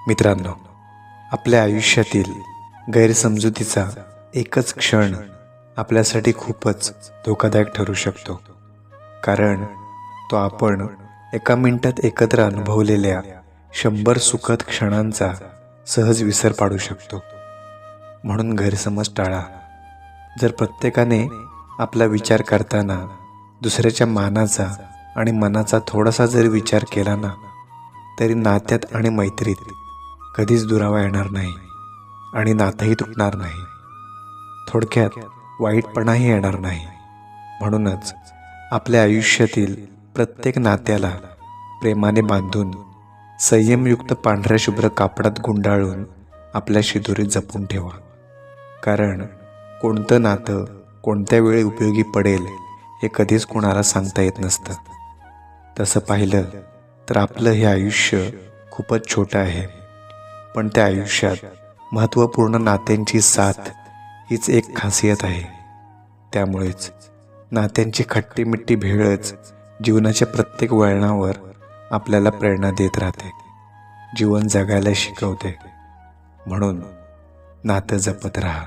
मित्रांनो, आपल्या आयुष्यातील गैरसमजुतीचा एकच क्षण आपल्यासाठी खूपच धोकादायक ठरू शकतो. कारण तो आपण एका मिनिटात एकत्र अनुभवलेल्या 100 सुखद क्षणांचा सहज विसर पाडू शकतो. म्हणून गैरसमज टाळा. जर प्रत्येकाने आपला विचार करताना दुसऱ्याच्या मानाचा आणि मनाचा थोडासा जरी विचार केला ना, तरी नात्यात आणि मैत्रीत कधीच दुरावा येणार नाही आणि नातंही तुटणार नाही. थोडक्यात वाईटपणाही येणार नाही. म्हणूनच आपल्या आयुष्यातील प्रत्येक नात्याला प्रेमाने बांधून, संयमयुक्त पांढऱ्या शुभ्र कापडात गुंडाळून आपल्या शिदोरीत जपून ठेवा. कारण कोणतं नातं कोणत्या वेळी उपयोगी पडेल हे कधीच कोणाला सांगता येत नसतं. तसं पाहिलं तर आपलं हे आयुष्य खूपच छोटं आहे, पण त्या आयुष्यात महत्त्वपूर्ण नात्यांची साथ हीच एक खासियत आहे. त्यामुळेच नात्यांची खट्टी-मिट्टी भेळच जीवनाच्या प्रत्येक वळणावर आपल्याला प्रेरणा देत राहते, जीवन जगायला शिकवते. म्हणून नातं जपत राहा.